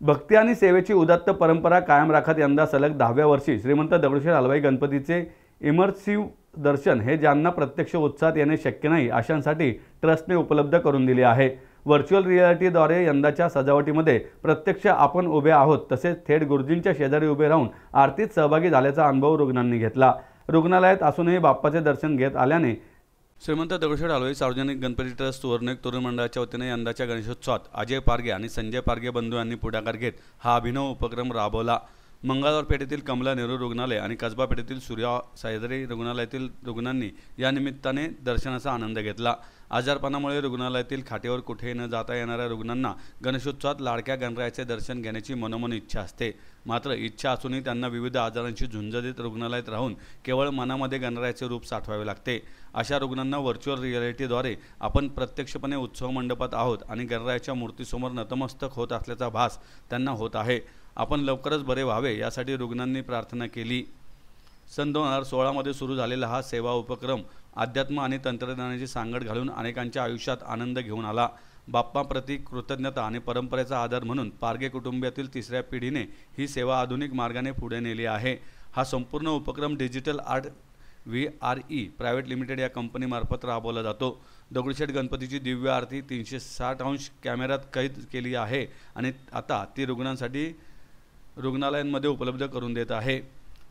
भक्ती आणि सेवेची उदात्त परंपरा कायम राखत यंदा सलग 10व्या वर्षी श्रीमंत दगडूशेठ हलवाई गणपतीचे इमर्सिव्ह दर्शन हे ज्यांना प्रत्यक्ष उत्साहात येणे शक्य नाही अशांसाठी ट्रस्टने उपलब्ध करून दिले आहे। व्हर्च्युअल रियालिटीद्वारे यंदाच्या सजावटीमध्ये प्रत्यक्ष आपण उभे आहोत तसेच थेट गुरुजींच्या शेजारी उभे राहून आरतीत सहभागी झाल्याचा अनुभव रुग्णांनी घेतला। रुग्णालयात असूनही बाप्पाचे दर्शन घेत आल्याने श्रीमंत दगडूशेठ हलवाई सार्वजनिक गणपती ट्रस्ट सुवर्णयुग तरुण मंडळाच्या वतीने यंदाच्या गणेशोत्सवात अजय पारगे आणि संजय पारगे बंधू यांनी पुढाकार घेत हा अभिनव उपक्रम राबवला। मंगळवार पेठेतील कमला नेहरू रुग्णालय आणि कसबा पेठेतील सूर्या सह्याद्री रुग्णालयातील रुग्णांनी या निमित्ताने दर्शनाचा आनंद घेतला। आजारपणामुळे रुग्णालयातील खाटेवर कुठेही न जाता येणाऱ्या रुग्णांना गणेशोत्सवात लाडक्या गणरायाचे दर्शन घेण्याची मनोमन इच्छा असते। मात्र इच्छा असूनही त्यांना विविध आजारांशी झुंज देत रुग्णालयात राहून केवळ मनामध्ये गणरायाचे रूप साठवावे लागते। अशा रुग्णांना व्हर्च्युअल रियालिटीद्वारे आपण प्रत्यक्षपणे उत्सव मंडपात आहोत आणि गणरायाच्या मूर्तीसमोर नतमस्तक होत असल्याचा भास त्यांना होत आहे। आपण लवकरच बरे व्हावे यासाठी रुग्णांनी प्रार्थना केली। सन 2016 मध्ये सुरू झालेला हा सेवा उपक्रम अध्यात्म आणि तंत्रज्ञानाची सांगड घालून अनेकांच्या आयुष्यात आनंद घेऊन आला। बाप्पाप्रती कृतज्ञता आणि परंपरेचा आदर म्हणून पारगे कुटुंबातील तिसऱ्या पिढीने ही सेवा आधुनिक मार्गाने पुढे नेली आहे। हा संपूर्ण उपक्रम digital art VRE private limited या कंपनीमार्फत राबवला जातो। दगडूशेठ गणपतीची दिव्य आरती 360 अंश कॅमेऱ्यात कैद केली आहे आणि आता ती रुग्णांसाठी रुग्णालयांमध्ये उपलब्ध करून देत आहे।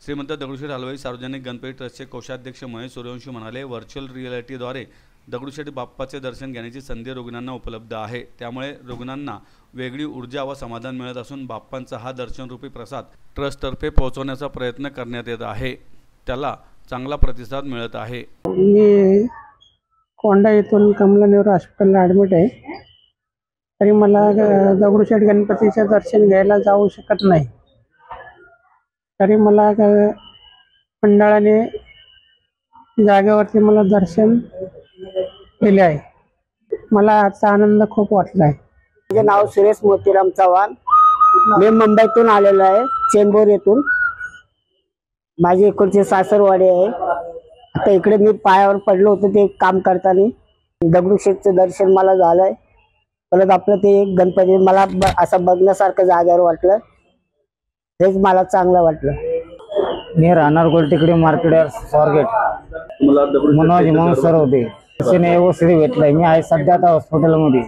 श्रीमंत दगडूशेठ हलवाई सार्वजनिक गणपती ट्रस्टचे कोषाध्यक्ष महेश सूर्यवंशी म्हणाले, व्हर्च्युअल रियालिटीद्वारे दगडूशेठ बाप्पाचे दर्शन घेण्याची संधी रुग्णांना उपलब्ध आहे। त्यामुळे रुग्णांना वेगळी ऊर्जा व समाधान मिळत असून बाप्पांचा हा दर्शनरूपी प्रसाद ट्रस्टतर्फे पोहोचवण्याचा प्रयत्न करण्यात येत आहे। त्याला चांगला प्रतिसाद मिळत आहे। मी कोंडा येथून कमला नेहरू हॉस्पिटलला ॲडमिट आहे, तरी मला दगडूशेठ गणपतीचे दर्शन घ्यायला जाऊ शकत नाही। तरी मला मंडळाने जागेवरती मला दर्शन दिले आहे। मला आजचा आनंद खूप वाटला आहे। माझे नाव सुरेश मोतीराम चव्हाण, मी मुंबईतून आलेलो आहे, चेंबूर येथून। माझी इकडची सासरवाडी आहे। आता इकडे मी पायावर पडलो होतो ते काम करताना, दगडूशेठचं दर्शन मला झालंय। परत आपलं ते गणपती मला असं बघण्यासारखं जागेवर वाटलं, हेच मला चांगलं वाटलं। मी राहणार गोलटेकडी मार्केट स्वारगेट, मनोज सर होते त्याने व्यवस्थित भेटलंय। मी आहे सध्या आता हॉस्पिटलमध्ये,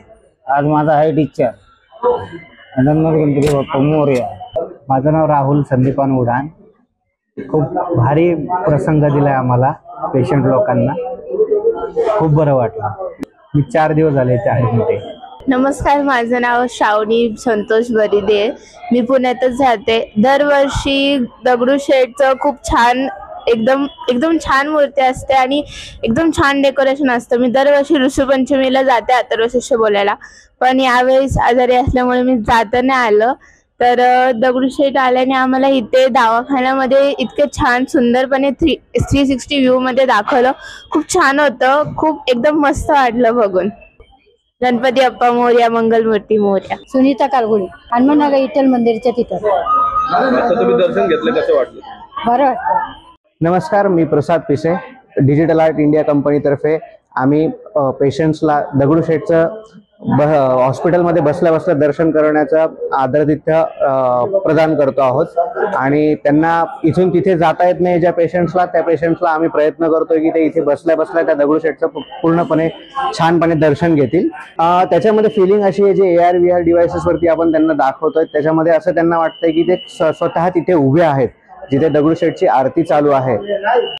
आज माझा आहे डिस्चार्ज। धन्यवाद गणपती बाप्पा मोरया। माझं नाव राहुल संदीपान उडान। खूप भारी प्रसंग दिलाय आम्हाला पेशंट लोकांना, खूप बरं वाटलं। मी 4 दिवस झाले इथे आहे। नमस्कार, माझं नाव श्रावणी संतोष बरिदे, मी पुण्यातच राहते। दरवर्षी दगडूशेठचं खूप छान एकदम छान मूर्ती असते आणि एकदम छान डेकोरेशन असतं। मी दरवर्षी ऋषीपंचमीला जाते अथर्वशीर्ष बोलायला, पण यावेळेस आजारी असल्यामुळे मी जाता नाही आलं। तर दगडूशेठ आल्याने आम्हाला इथे दवाखान्यामध्ये इतके छान सुंदरपणे 360 व्ह्यू मध्ये दाखवलं। खूप छान होतं, खूप एकदम मस्त वाटलं बघून। गणपती बाप्पा मोरया, मंगलमूर्ती मोरया। सुनीता कारगुडी, हनुमाननगर विठ्ठल मंदिरच्या तिथं। आता तुम्ही दर्शन घेतलं, कसं वाटलं? बरं वाटलं। नमस्कार, मी प्रसाद पिसे, डिजिटल आर्ट इंडिया कंपनीतर्फे आम्ही पेशंट्सला दगडूशेठचं हॉस्पिटलमध्ये बसल्या बसल्या दर्शन करण्याचा आदरातिथ्य प्रदान करतो आहोत आणि त्यांना इथून तिथे जाता येत नाही ज्या पेशंट्सला, त्या पेशंट्सला आम्ही प्रयत्न करतोय की ते इथे बसल्या बसल्या त्या दगडूशेठचं पूर्णपणे छानपणे दर्शन घेतील। त्याच्यामध्ये फिलिंग अशी आहे, जे AR VR डिव्हाइसेसवरती आपण त्यांना दाखवतोय त्याच्यामध्ये असं त्यांना वाटतंय की ते स्वतः तिथे उभे आहेत जिथे दगडूशेठची आरती चालू आहे।